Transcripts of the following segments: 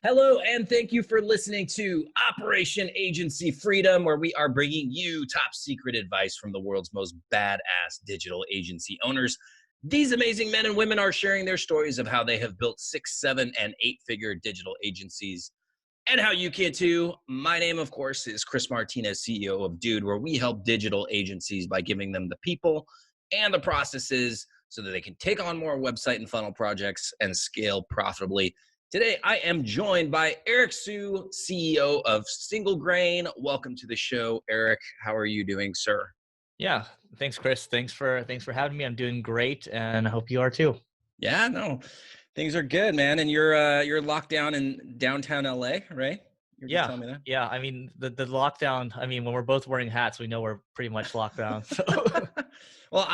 Hello, and thank you for listening to Operation Agency Freedom, where we are bringing you top secret advice from the world's most badass digital agency owners. These amazing men and women are sharing their stories of how they have built 6, 7, and 8-figure digital agencies and how you can too. My name, of course, is Chris Martinez, CEO of Dude, where we help digital agencies by giving them the people and the processes so that they can take on more website and funnel projects and scale profitably. Today, I am joined by Eric Sue, CEO of Single Grain. Welcome to the show, Eric. How are you doing, sir? Yeah, thanks, Chris. Thanks for having me. I'm doing great, and I hope you are too. Yeah, no, things are good, man. And you're locked down in downtown LA, right? You were just Yeah, telling me that. yeah. I mean, the lockdown. I mean, when we're both wearing hats, we know we're pretty much locked down. So Well,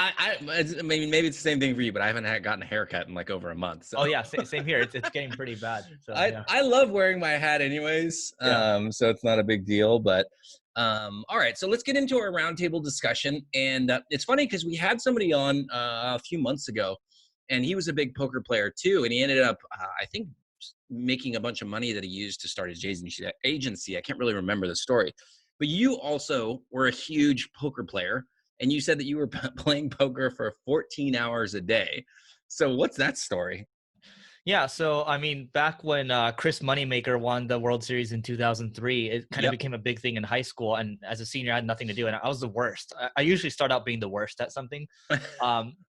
maybe it's the same thing for you, but I haven't gotten a haircut in like over a month. So oh yeah, same here. It's getting pretty bad. So I yeah, I love wearing my hat anyways, yeah, so it's not a big deal. But all right, so let's get into our roundtable discussion. And it's funny because we had somebody on a few months ago, and he was a big poker player too, and he ended up, I think, making a bunch of money that he used to start his agency. I can't really remember the story, but you also were a huge poker player, and you said that you were playing poker for 14 hours a day. So what's that story? yeah. So I mean, back when Chris Moneymaker won the World Series in 2003, it kind of Yep. became a big thing in high school. And as a senior, I had nothing to do, and I was the worst. I usually start out being the worst at something.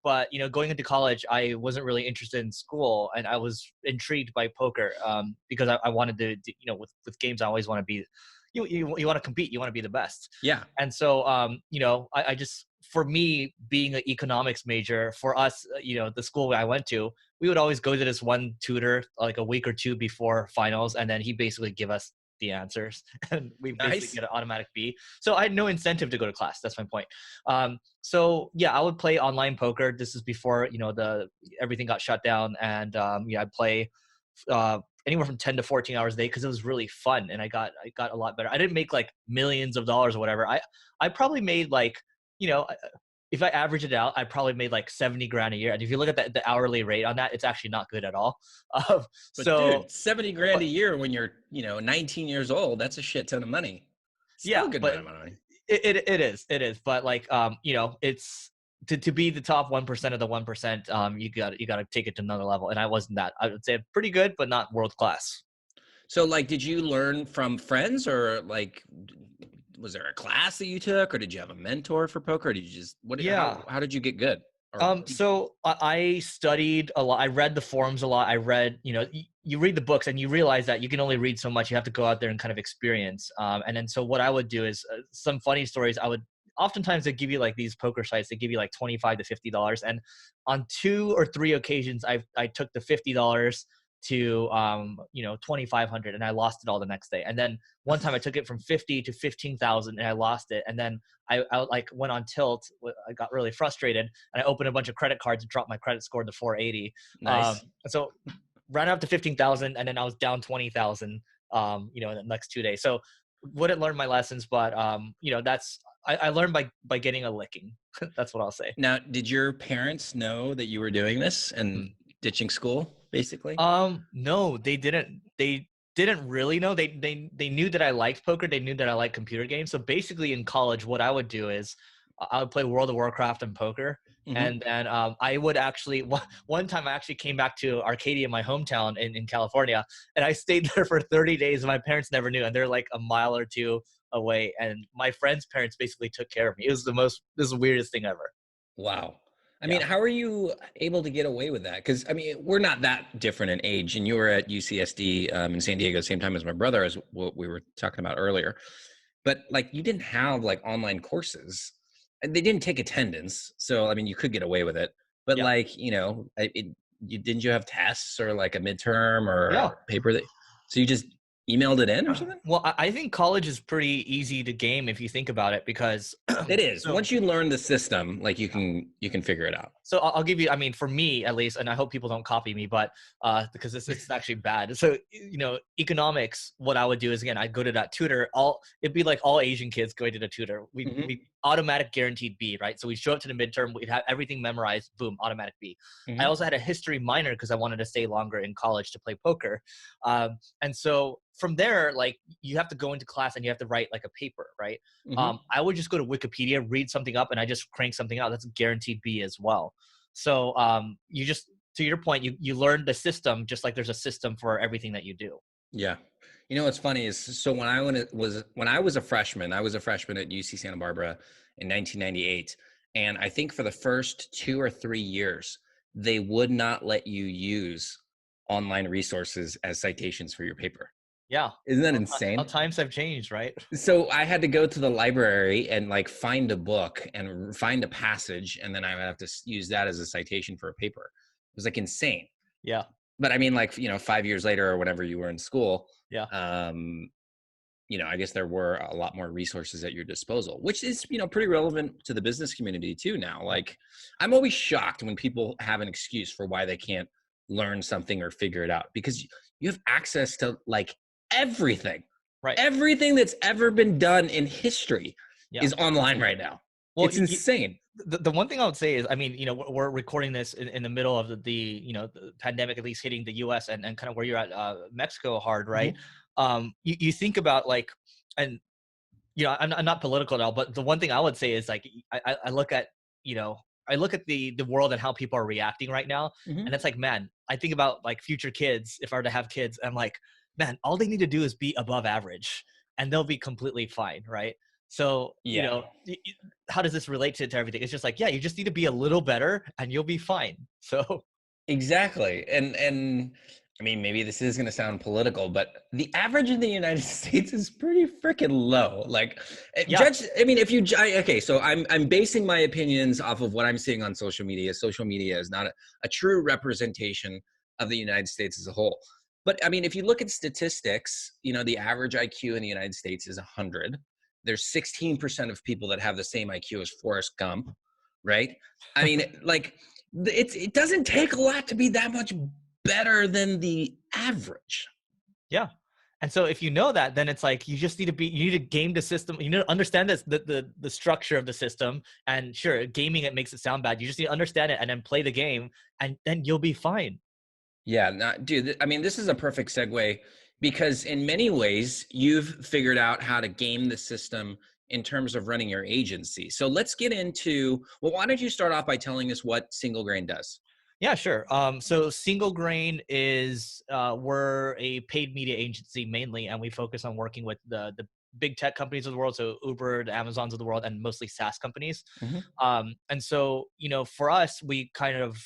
But going into college, I wasn't really interested in school, and I was intrigued by poker because I wanted with games, I always want to be, you want to compete, you want to be the best, Yeah. and so I just, for me being an economics major, for us, the school I went to, we would always go to this one tutor like a week or two before finals, and then he basically give us the answers, and we basically Nice. get an automatic B. So I had no incentive to go to class. That's my point. So yeah, I would play online poker. This is before the everything got shut down, and yeah, I'd play anywhere from 10 to 14 hours a day because it was really fun, and I got a lot better. I didn't make like millions of dollars or whatever. I probably made like, you know if I average it out, I probably made like 70 grand a year. And if you look at the hourly rate on that, it's actually not good at all. Um, But so, dude, 70 grand a but year when you're, 19 years old, that's a shit ton of money. Still yeah, a good but amount of money. it is. But like, it's to be the top 1% of the 1%. You got to take it to another level. And I wasn't that. I would say pretty good, but not world class. So like, did you learn from friends or like, was there a class that you took or did you have a mentor for poker? Or did you just, Yeah. how did you get good? Or So I studied a lot. I read the forums a lot. I read, you read the books and you realize that you can only read so much. You have to go out there and kind of experience. And then so what I would do is some funny stories. Oftentimes they give you like these poker sites. They give you like $25 to $50, and on 2 or 3 occasions, I took the $50 to 2,500, and I lost it all the next day. And then one time I took it from 50 to 15,000, and I lost it. And then I like went on tilt. I got really frustrated, and I opened a bunch of credit cards and dropped my credit score to 480. nice. So ran up to 15,000, and then I was down 20,000. In the next 2 days. So wouldn't learn my lessons, but that's I learned by getting a licking. That's what I'll say. Now, did your parents know that you were doing this and Hmm. ditching school basically? No, they didn't. They didn't really know. They knew that I liked poker. They knew that I liked computer games. So basically, in college, what I would do is I would play World of Warcraft and poker, Hmm. and then I would actually one time I actually came back to Arcadia, my hometown in California, and I stayed there for 30 days. And my parents never knew, and they're like a mile or two away. And my friends' parents basically took care of me. It was this is the weirdest thing ever. Wow. I mean, Yeah. how are you able to get away with that? Because I mean, we're not that different in age, and you were at UCSD in San Diego, same time as my brother, as what we were talking about earlier. But like, you didn't have like online courses, and they didn't take attendance, so I mean, you could get away with it. But Yeah. like, didn't you have tests or like a midterm or Yeah. a paper that? So you just emailed it in or something? Well, I think college is pretty easy to game if you think about it, because It is. so Once you learn the system, like you can figure it out. So I'll give you, I mean, for me at least, and I hope people don't copy me, but because it's actually bad. So, economics, what I would do is, again, I'd go to that tutor. It'd be like all Asian kids going to the tutor. We Hmm. automatic guaranteed B, right? So we show up to the midterm, we'd have everything memorized, boom, automatic B. I Hmm. also had a history minor because I wanted to stay longer in college to play poker. And so from there, like, you have to go into class and you have to write like a paper, right? Hmm. I would just go to Wikipedia, read something up, and I just crank something out. That's a guaranteed B as well. So you just, to your point, you learn the system, just like there's a system for everything that you do. Yeah. You know what's funny is, so when I was a freshman, I was a freshman at UC Santa Barbara in 1998, and I think for the first 2 or 3 years, they would not let you use online resources as citations for your paper. Yeah. Isn't that How insane? times have changed, right? So I had to go to the library and like find a book and find a passage, and then I would have to use that as a citation for a paper. It was like insane. Yeah. But I mean, like, 5 years later or whenever you were in school, Yeah. um, I guess there were a lot more resources at your disposal, which is, pretty relevant to the business community too now. Yeah. Like, I'm always shocked when people have an excuse for why they can't learn something or figure it out, because you have access to like everything. Right. Everything that's ever been done in history Yeah. is online right now. Well, It's insane. the one thing I would say is, I mean, we're recording this in the middle of the pandemic, at least hitting the U.S. and kind of where you're at, Mexico hard, right? Mhm. You think about like, and I'm not political at all, but the one thing I would say is like, I look at, I look at the world and how people are reacting right now. Mhm. And it's like, man, I think about like future kids, if I were to have kids, I'm like, man, all they need to do is be above average and they'll be completely fine. Right. So, Yeah. how does this relate to everything? It's just like, yeah, you just need to be a little better and you'll be fine. So Exactly. And I mean, maybe this is going to sound political, but the average in the United States is pretty freaking low. Like, yeah, I mean, if you okay, so I'm basing my opinions off of what I'm seeing on social media. Social media is not a true representation of the United States as a whole. But I mean, if you look at statistics, the average IQ in the United States is 100. There's 16% of people that have the same IQ as Forrest Gump, right? I mean, like, it doesn't take a lot to be that much better than the average. yeah. And so if you know that, then it's like you just need to you need to game the system. You need to understand this, the structure of the system. And sure, gaming it makes it sound bad. You just need to understand it and then play the game, and then you'll be fine. Yeah, not, dude. I mean, this is a perfect segue, because in many ways you've figured out how to game the system in terms of running your agency. So let's get into, well, why don't you start off by telling us what Single Grain does? Yeah, sure. So Single Grain is we're a paid media agency mainly, and we focus on working with the big tech companies of the world, so Uber, the Amazons of the world, and mostly SaaS companies. Hmm. And so for us, we kind of,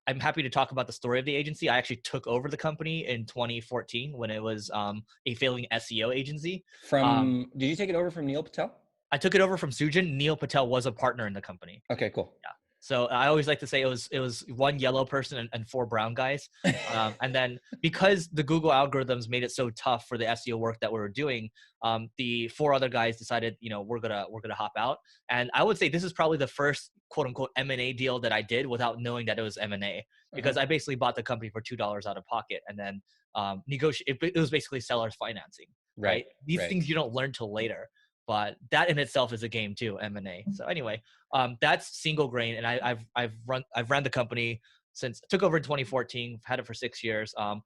I'm happy to talk about the story of the agency. I actually took over the company in 2014 when it was a failing SEO agency. Um, Did you take it over from Neil Patel? I took it over from Sujin. Neil Patel was a partner in the company. Okay, cool. Yeah. So I always like to say it was one yellow person and four brown guys. And then because the Google algorithms made it so tough for the SEO work that we were doing, the four other guys decided, we're gonna hop out. And I would say this is probably the first quote unquote M&A deal that I did without knowing that it was M&A, Uh-huh. because I basically bought the company for $2 out of pocket and then negotiate. It was basically seller's financing, Right, right? These right. things you don't learn till later. But that in itself is a game too, M&A. So anyway, that's Single Grain, and I've ran the company since I took over in 2014. Had it for 6 years. I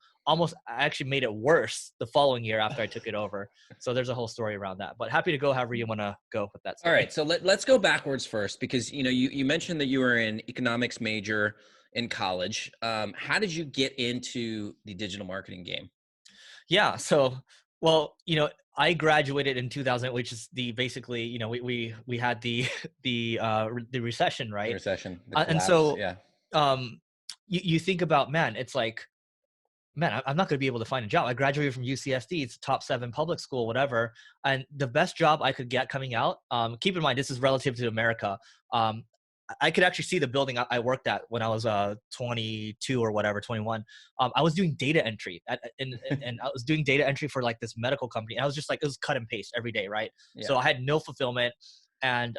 actually made it worse the following year after I took it over. So there's a whole story around that. But happy to go however you want to go with that All story. right, so let's go backwards first, because you mentioned that you were an economics major in college. How did you get into the digital marketing game? Yeah. So, well, I graduated in 2000, which is the basically, we had the the recession, The right? recession, the And collapse, so, yeah. um, you think about, man, it's like, man, I'm not going to be able to find a job. I graduated from UCSD. It's a top 7 public school, whatever. And the best job I could get coming out, keep in mind, this is relative to America. Um, I could actually see the building I worked at when I was 22 or whatever, 21. I was doing data entry and I was doing data entry for like this medical company. And I was just like, it was cut and paste every day, right? Yeah. So I had no fulfillment. And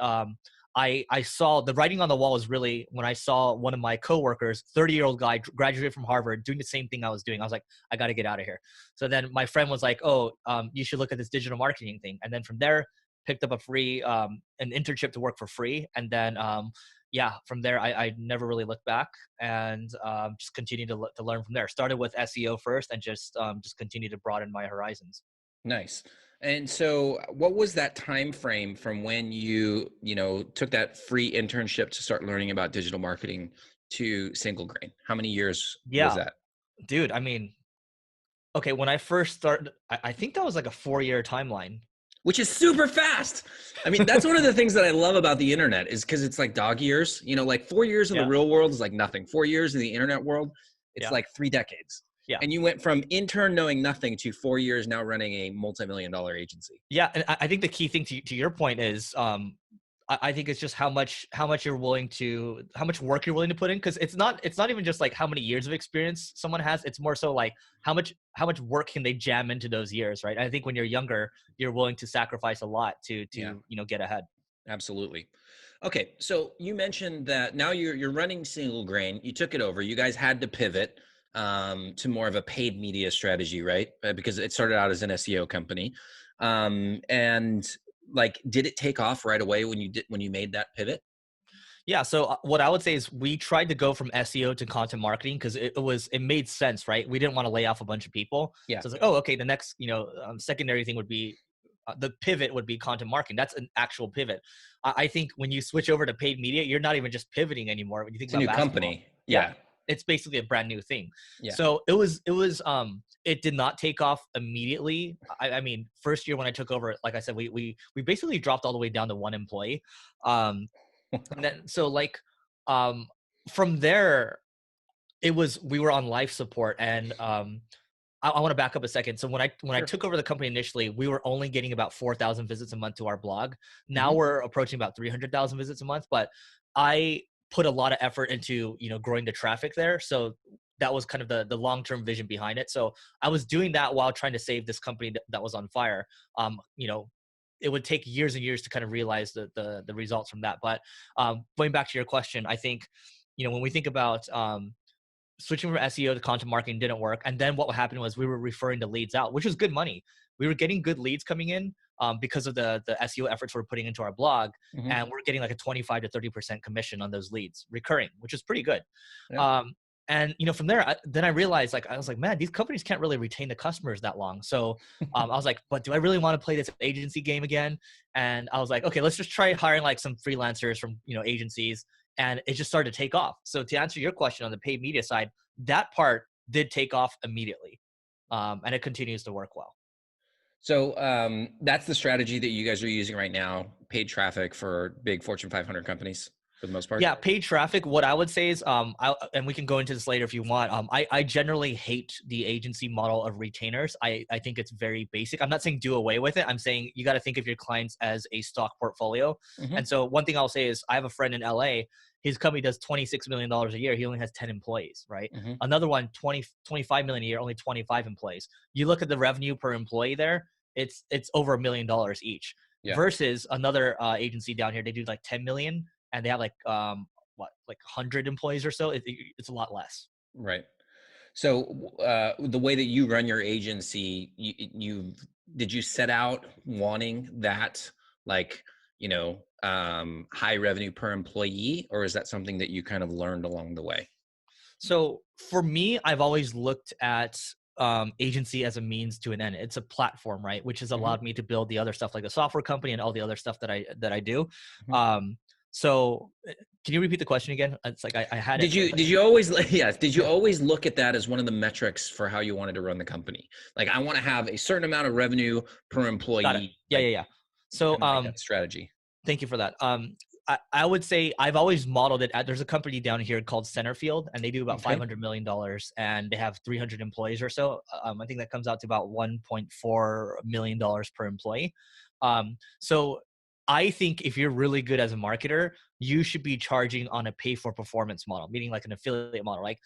I saw the writing on the wall was really when I saw one of my coworkers, 30-year-old guy, graduated from Harvard, doing the same thing I was doing. I was like, I got to get out of here. So then my friend was like, oh, you should look at this digital marketing thing. And then from there, picked up a free an internship to work for free. And then yeah, from there I never really looked back, and just continued to learn from there. Started with SEO first, and just continued to broaden my horizons. Nice. And so what was that time frame from when you took that free internship to start learning about digital marketing to Single Grain? How many years was Yeah, that? dude. I mean, okay, when I first started, I think that was like a 4-year timeline. Which is super fast. I mean, that's one of the things that I love about the internet is because it's like dog years. Like 4 years in the Yeah, real world is like nothing. 4 years in the internet world, it's yeah, like 3 decades. yeah. And you went from intern knowing nothing to 4 years now running a multi-million-dollar agency. Yeah, and I think the key thing to your point is, I think it's just how much you're willing to, how much work you're willing to put in, because it's not even just like how many years of experience someone has. It's more so like how much work can they jam into those years, right? I think when you're younger, you're willing to sacrifice a lot to Yeah, get ahead. absolutely. Okay, so you mentioned that now you're running Single Grain. You took it over. You guys had to pivot to more of a paid media strategy, right? Because it started out as an SEO company. And like, did it take off right away when you made that pivot? Yeah. So what I would say is we tried to go from SEO to content marketing because it made sense, right? We didn't want to lay off a bunch of people. Yeah. So it's like, oh, okay, the next, secondary thing would be the pivot would be content marketing. That's an actual pivot. I think when you switch over to paid media, you're not even just pivoting anymore. When you think It's a about new basketball, company. yeah, Yeah. it's basically a brand new thing. Yeah. So it did not take off immediately. I mean, first year when I took over, like I said, we basically dropped all the way down to one employee. Um, and then so like um from there we were on life support, and I want to back up a second. So when I Sure. took over the company initially, we were only getting about 4,000 visits a month to our blog. Now Hmm. we're approaching about 300,000 visits a month, but I put a lot of effort into growing the traffic there. So that was kind of the long-term vision behind it. So I was doing that while trying to save this company that was on fire. It would take years and years to kind of realize the results from that. But going back to your question, I think when we think about switching from SEO to content marketing didn't work. And then what happened was we were referring the leads out, which was good money. We were getting good leads coming in because of the SEO efforts we're putting into our blog. Hmm. And we're getting like a 25 to 30% commission on those leads recurring, which is pretty good. Yeah. And from there, then I realized, I was like, man, these companies can't really retain the customers that long. So I was like, but do I really want to play this agency game again? And I was like, okay, let's just try hiring like some freelancers from agencies, and it just started to take off. So to answer your question on the paid media side, that part did take off immediately, and it continues to work well. So that's the strategy that you guys are using right now, paid traffic for big Fortune 500 companies for the most part. Yeah, paid traffic. What I would say is, and we can go into this later if you want. I generally hate the agency model of retainers. I think it's very basic. I'm not saying do away with it. I'm saying you got to think of your clients as a stock portfolio. Hmm. And so one thing I'll say is I have a friend in LA. His company does $26 million a year. He only has 10 employees, right? Hmm. Another one, 25 million a year, only 25 employees. You look at the revenue per employee there, it's over $1 million each. Yeah. Versus another agency down here, they do like 10 million and they have like like 100 employees or so. It's a lot less. Right. So the way that you run your agency, did you set out wanting that like, high revenue per employee, or is that something that you kind of learned along the way? So for me, I've always looked at agency as a means to an end. It's a platform, right? Which has Hmm. allowed me to build the other stuff like the software company and all the other stuff that I do. Hmm. Um, so can you repeat the question again? It's like I had it. Did you always yes, did you always look at that as one of the metrics for how you wanted to run the company? Like, I want to have a certain amount of revenue per Got it. employee, Yeah, like yeah, yeah. So kind of like that strategy. thank you for that. I would say I've always modeled it at, there's a company down here called Centerfield, and they do about Okay. $500 million and they have 300 employees or so. I think that comes out to about $1.4 million per employee. So I think if you're really good as a marketer, you should be charging on a pay for performance model, meaning like an affiliate model. Like,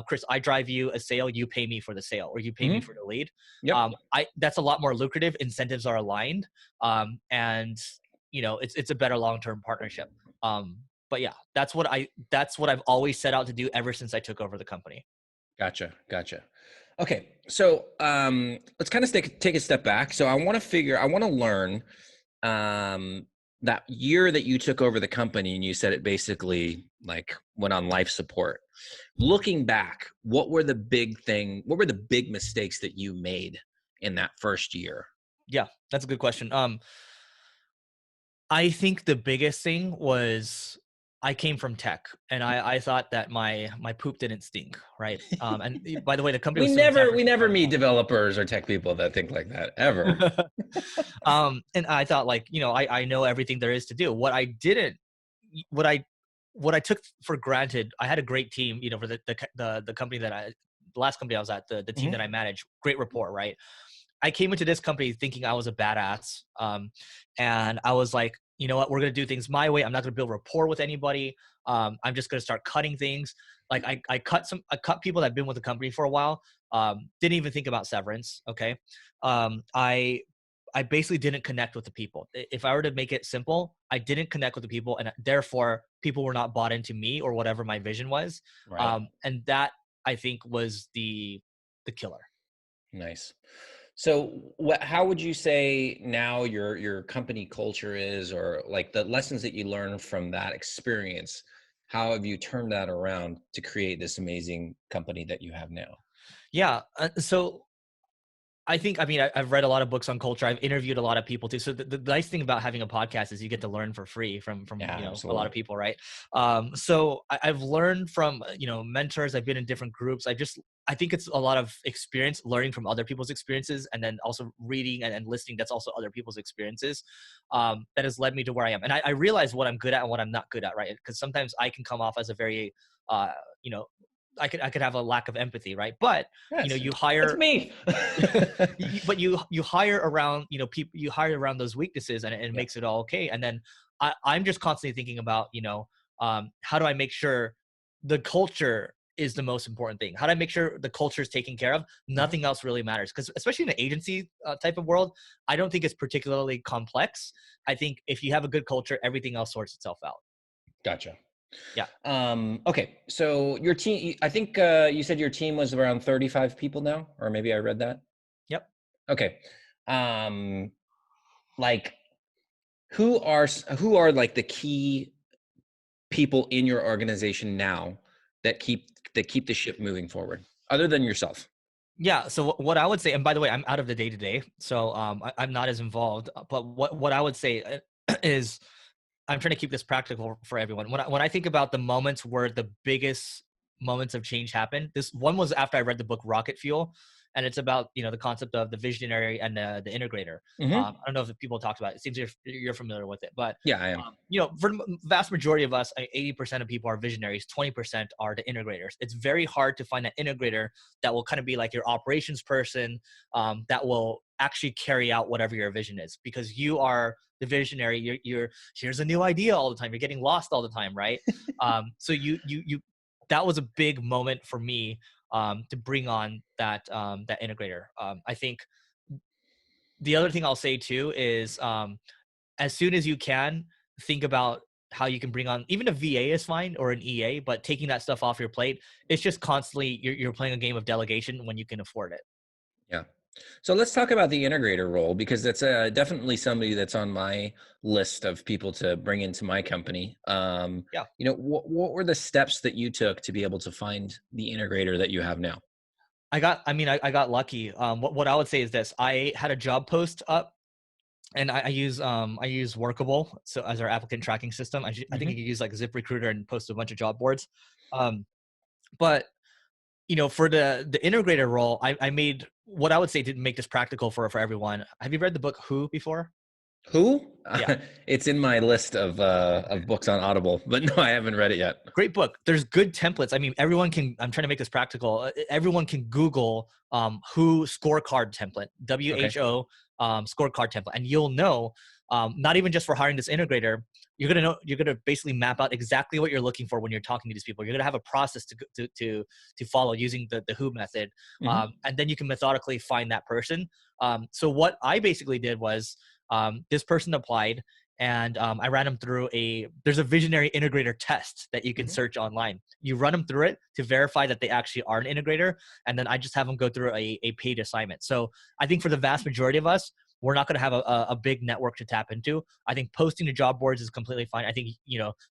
Chris, I drive you a sale, you pay me for the sale, or you pay me Hmm. for the lead. Yep. That's a lot more lucrative. Incentives are aligned. And it's a better long-term partnership. But yeah, that's what I've always set out to do ever since I took over the company. Gotcha. Gotcha. Okay. So let's kind of take a step back. So I want to learn um, that year that you took over the company and you said it basically like went on life support. Looking back, what were the big mistakes that you made in that first year? Yeah, that's a good question. I think the biggest thing was I came from tech, and I thought that my poop didn't stink, right? By the way, the company We was still in San never Francisco. meet developers or tech people that think like that ever. And I thought, like, I know everything there is to do. What I what I took for granted, I had a great team, for the company the last company I was at, the team that Mhm. I managed, great rapport, right? I came into this company thinking I was a badass. And I was like, you know what, we're going to do things my way. I'm not going to build rapport with anybody. I'm just going to start cutting things. Like I cut people that have been with the company for a while. Didn't even think about severance. Okay. I basically didn't connect with the people. If I were to make it simple, I didn't connect with the people, and therefore people were not bought into me or whatever my vision was. Right. And that, I think, was the killer. Nice. So, how would you say now your company culture is, or like the lessons that you learned from that experience? How have you turned that around to create this amazing company that you have now? Yeah. So I've read a lot of books on culture. I've interviewed a lot of people too. So the nice thing about having a podcast is you get to learn for free from Yeah, a lot of absolutely. people, right? So I've learned from mentors. I've been in different groups. I think it's a lot of experience, learning from other people's experiences, and then also reading and listening. That's also other people's experiences. That has led me to where I am, and I realize what I'm good at and what I'm not good at, right? Because sometimes I can come off as a very, you know, I could have a lack of empathy, right? But Yes, you that's hire me. but you hire around people, you hire around those weaknesses, and it Yeah. makes it all okay. And then I'm just constantly thinking about how do I make sure the culture is the most important thing? How do I make sure the culture is taken care of? Mhm. Nothing else really matters, because especially in an agency type of world, I don't think it's particularly complex. I think if you have a good culture, everything else sorts itself out. Gotcha. Yeah. Okay, so your team, I think you said your team was around 35 people now, or maybe I read that. Yep. Okay. Um, like who are like the key people in your organization now that keep the ship moving forward, other than yourself? Yeah. So what I would say, and by the way, I'm out of the day to day, so I'm not as involved. But what I would say is, I'm trying to keep this practical for everyone. When I think about the moments where the biggest moments of change happen, this one was after I read the book Rocket Fuel, and it's about the concept of the visionary and the integrator. I Hmm. don't know if people talked about it. It seems you're familiar with it, but Yeah, I am. for the vast majority of us, 80% of people are visionaries, 20% are the integrators. It's very hard to find that integrator that will kind of be like your operations person, that will actually carry out whatever your vision is, because you are the visionary. You're here's a new idea all the time. You're getting lost all the time, right? So you that was a big moment for me, to bring on that integrator. I think the other thing I'll say too is, as soon as you can, think about how you can bring on, even a VA is fine, or an EA, but taking that stuff off your plate. It's just constantly you're playing a game of delegation when you can afford it. Yeah. So let's talk about the integrator role, because that's definitely somebody that's on my list of people to bring into my company. Yeah. What were the steps that you took to be able to find the integrator that you have now? I got lucky. What I would say is this: I had a job post up, and I use Workable, so as our applicant tracking system. I think you Hmm. can use like ZipRecruiter and post a bunch of job boards. Um, but for the integrator role, I made what I would say to make this practical for everyone. Have you read the book Who before? Who? Yeah. It's in my list of books on Audible, but no, I haven't read it yet. Great book. There's good templates. I mean, everyone can. I'm trying to make this practical. Everyone can Google Who scorecard template, Okay. WHO scorecard template, and you'll know. Not even just for hiring this integrator, you're gonna know. You're gonna basically map out exactly what you're looking for when you're talking to these people. You're gonna have a process to follow using the Who method, Hmm. and then you can methodically find that person. So what I basically did was, this person applied, and I ran them through there's a visionary integrator test that you can search online. You run them through it to verify that they actually are an integrator, and then I just have them go through a paid assignment. So I think for the vast majority of us, we're not going to have a big network to tap into. I think posting to job boards is completely fine. I think,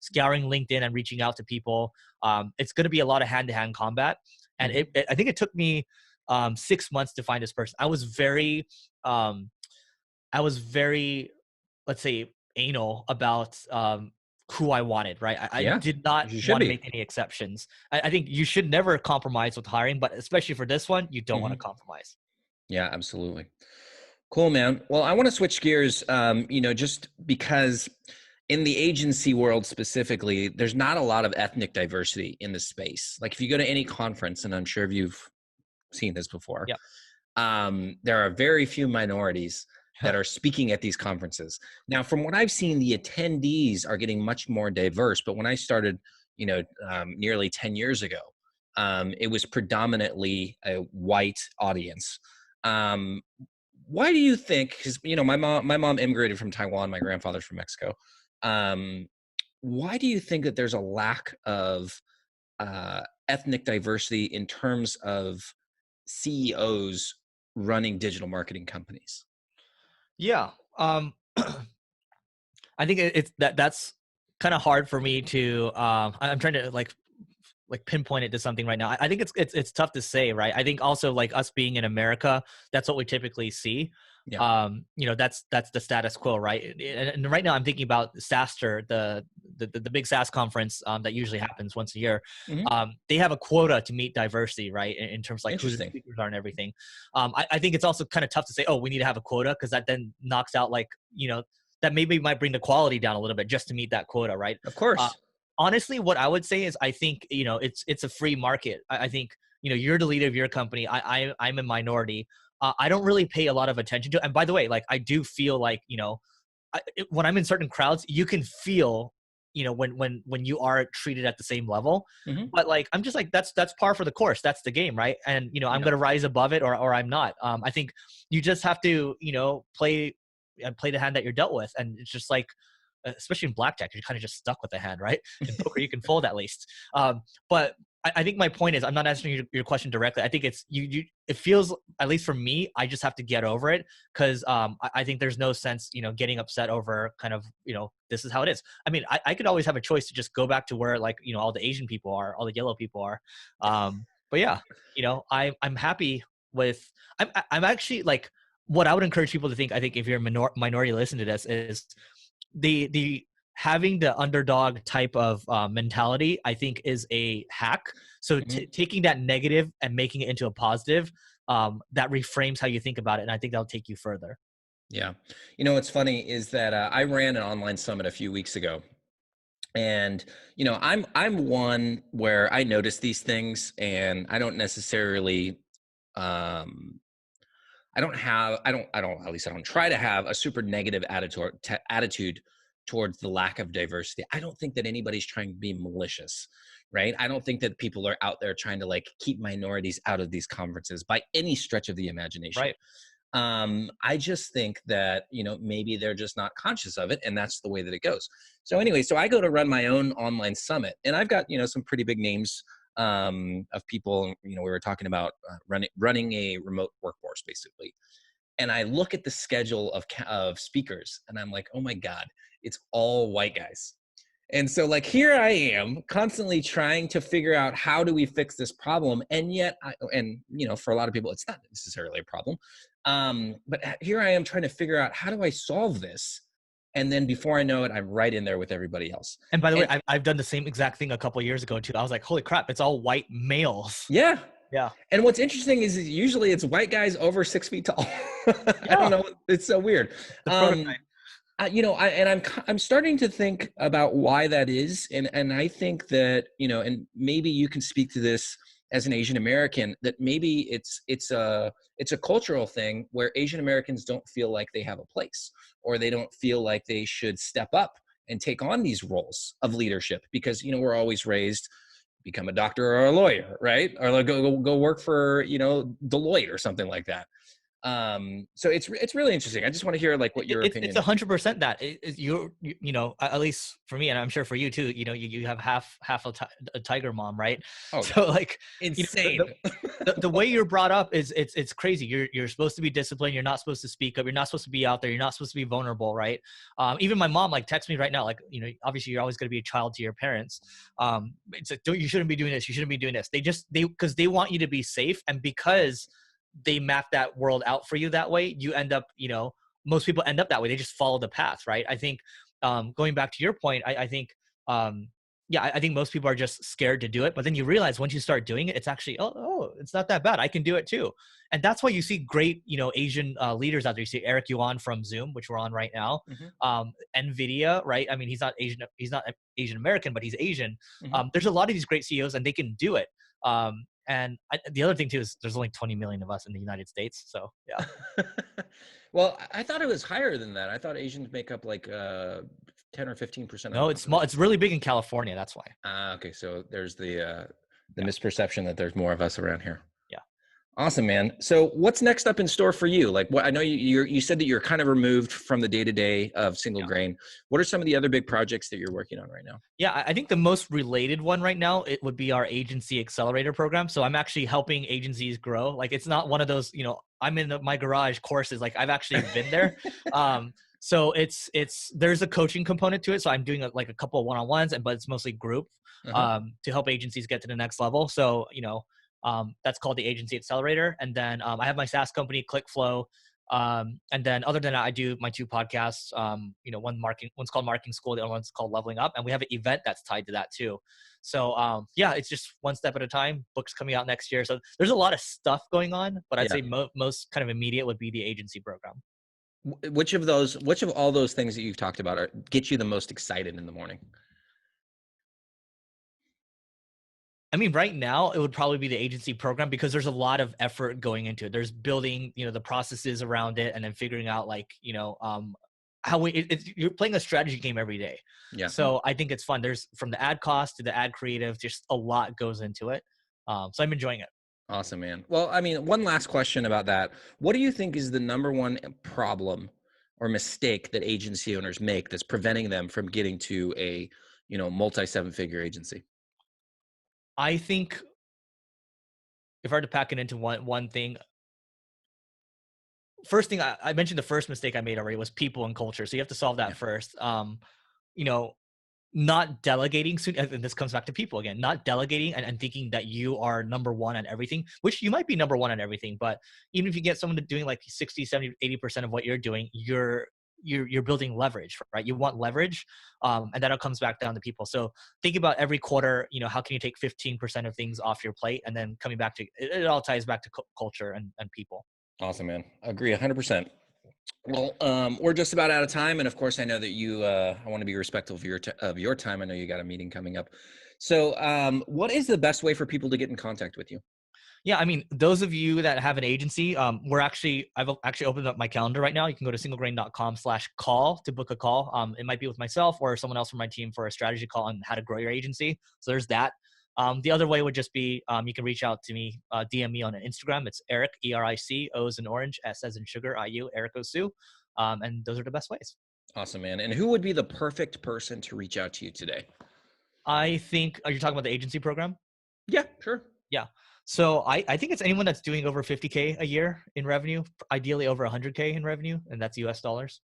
scouring LinkedIn and reaching out to people, it's going to be a lot of hand-to-hand combat. And I think it took me 6 months to find this person. I was very, let's say, anal about who I wanted, right? I did not want to make any exceptions. I think you should never compromise with hiring, but especially for this one, you don't want to compromise. Yeah, absolutely. Cool, man. Well, I want to switch gears, just because in the agency world specifically, there's not a lot of ethnic diversity in the space. Like if you go to any conference, and I'm sure you've seen this before, there are very few minorities that are speaking at these conferences. Now, from what I've seen, the attendees are getting much more diverse. But when I started, nearly 10 years ago, it was predominantly a white audience. Why do you think, because my mom immigrated from Taiwan, my grandfather's from Mexico. Why do you think that there's a lack of ethnic diversity in terms of CEOs running digital marketing companies? Yeah. I think that's kind of hard for me to I'm trying to like pinpoint it to something right now. I think it's tough to say, right? I think also like us being in America, that's what we typically see. Yeah. That's the status quo, right? And right now I'm thinking about SaaStr, the big SaaS conference that usually happens once a year. They have a quota to meet diversity, right? In terms of like who the speakers are and everything. I think it's also kind of tough to say, oh, we need to have a quota, because that then knocks out that maybe might bring the quality down a little bit just to meet that quota, right? Of course. Honestly, what I would say is I think, it's a free market. I think, you're the leader of your company. I'm a minority. I don't really pay a lot of attention to it. And by the way, like I do feel like, when I'm in certain crowds, you can feel, when you are treated at the same level. But like, I'm just like, that's par for the course. That's the game, right? And, I'm going to rise above it or I'm not. I think you just have to, play the hand that you're dealt with. And it's just like, especially in blackjack, you're kind of just stuck with the hand, right? In poker, you can fold at least. But I think my point is, I'm not answering your question directly. I think it's it feels, at least for me, I just have to get over it, because I think there's no sense, getting upset over kind of, this is how it is. I mean, I could always have a choice to just go back to where like, all the Asian people are, all the yellow people are. But yeah, I'm happy with, I'm actually like, what I would encourage people to think, I think if you're a minority listen to this, is the having the underdog type of mentality, I think is a hack. So taking that negative and making it into a positive, that reframes how you think about it. And I think that'll take you further. Yeah. What's funny is that I ran an online summit a few weeks ago. And, I'm one where I notice these things, and I don't necessarily, I don't try to have a super negative attitude towards the lack of diversity. I don't think that anybody's trying to be malicious, right? I don't think that people are out there trying to like keep minorities out of these conferences by any stretch of the imagination. Right. I just think that, maybe they're just not conscious of it, and that's the way that it goes. So anyway, so I go to run my own online summit, and I've got, some pretty big names of people, we were talking about running a remote workforce basically. And I look at the schedule of speakers, and I'm like, oh my God, it's all white guys. And so like, here I am constantly trying to figure out, how do we fix this problem? And yet, for a lot of people, it's not necessarily a problem. But here I am trying to figure out, how do I solve this? And then before I know it, I'm right in there with everybody else. And by the way, I've done the same exact thing a couple of years ago too. I was like, holy crap, it's all white males. Yeah. Yeah. And what's interesting is usually it's white guys over 6 feet tall. I don't know. It's so weird. I'm starting to think about why that is. And I think that, and maybe you can speak to this as an Asian American, that maybe it's a cultural thing where Asian Americans don't feel like they have a place, or they don't feel like they should step up and take on these roles of leadership, because, we're always raised, become a doctor or a lawyer, right? Or go work for, Deloitte or something like that. So it's really interesting. I just want to hear like what your It's opinion is. 100% that you know, at least for me, and I'm sure for you too, you know, you have half a tiger mom, right? Oh yeah, So like, you know, insane. the way you're brought up is it's crazy. You're supposed to be disciplined. You're not supposed to speak up. You're not supposed to be out there. You're not supposed to be vulnerable, right? Even my mom like texts me right now, like, you know, obviously you're always going to be a child to your parents. It's like, you shouldn't be doing this. You shouldn't be doing this. Because they want you to be safe, and because they map that world out for you that way, you end up, you know, most people end up that way. They just follow the path, right? I think going back to your point, I think yeah, I think most people are just scared to do it. But then you realize once you start doing it, it's actually, it's not that bad. I can do it too. And that's why you see great, you know, Asian leaders out there. You see Eric Yuan from Zoom, which we're on right now. Hmm. NVIDIA, right? I mean, he's not Asian American, but he's Asian. Hmm. There's a lot of these great CEOs and they can do it. The other thing too is there's only 20 million of us in the United States. So yeah. Well, I thought it was higher than that. I thought Asians make up like 10 or 15% of the No, it's small. population. It's really big in California. That's why. Okay, so there's the Yeah. misperception that there's more of us around here. Yeah. Awesome, man. So what's next up in store for you? Like, what I know you said that you're kind of removed from the day-to-day of single Yeah. grain. What are some of the other big projects that you're working on right now? Yeah, I think the most related one right now, it would be our agency accelerator program. So I'm actually helping agencies grow. Like it's not one of those, you know, I'm in my garage courses. Like I've actually been there. So there's a coaching component to it. So I'm doing like a couple of one-on-ones, but it's mostly group Uh-huh. to help agencies get to the next level. So, you know, that's called the agency accelerator. And then I have my SaaS company, ClickFlow. And then other than that, I do my two podcasts. You know, one's called Marketing School, the other one's called Leveling Up, and we have an event that's tied to that too. So yeah, it's just one step at a time. Books coming out next year, so there's a lot of stuff going on. But I'd Yeah. say most kind of immediate would be the agency program. Which of all those things that you've talked about get you the most excited in the morning? I mean, right now it would probably be the agency program because there's a lot of effort going into it. There's building, you know, the processes around it, and then figuring out like, you know, you're playing a strategy game every day. Yeah. So I think it's fun. There's from the ad cost to the ad creative, just a lot goes into it. So I'm enjoying it. Awesome, man. Well, I mean, one last question about that. What do you think is the number one problem or mistake that agency owners make that's preventing them from getting to a, multi seven-figure agency? I think if I were to pack it into one thing, first thing I mentioned the first mistake I made already was people and culture. So you have to solve Yeah. that first. You know, not delegating soon, and this comes back to people again, not delegating and thinking that you are number one on everything, which you might be number one on everything, but even if you get someone to doing like 60, 70, 80% of what you're doing, you're building leverage, right? You want leverage. And that all comes back down to people. So think about every quarter, you know, how can you take 15% of things off your plate? And then coming back to it all ties back to culture and people. Awesome, man. Agree 100%. Well, we're just about out of time, and of course, I know that I want to be respectful of your time. I know you got a meeting coming up. So, what is the best way for people to get in contact with you? Yeah, I mean, those of you that have an agency, I've actually opened up my calendar right now. You can go to singlegrain.com/call to book a call. It might be with myself or someone else from my team for a strategy call on how to grow your agency. So there's that. The other way would just be you can reach out to me, DM me on Instagram. It's Eric, ERIC, O as in orange, S as in sugar, IU, Eric Osu. And those are the best ways. Awesome, man. And who would be the perfect person to reach out to you today? I think, are you talking about the agency program? Yeah, sure. Yeah. So I think it's anyone that's doing over 50K a year in revenue, ideally over 100K in revenue, and that's US dollars.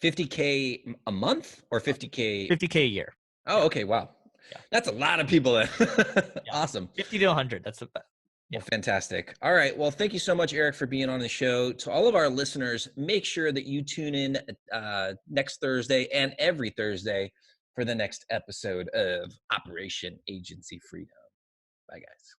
50K a month or 50K? 50K a year. Oh, Yeah. okay. Wow. Yeah. That's a lot of people then. Yeah. Awesome. 50 to 100. That's the best. Yeah. Well, fantastic. All right. Well, thank you so much, Eric, for being on the show. To all of our listeners, make sure that you tune in next Thursday and every Thursday for the next episode of Operation Agency Freedom. Bye, guys.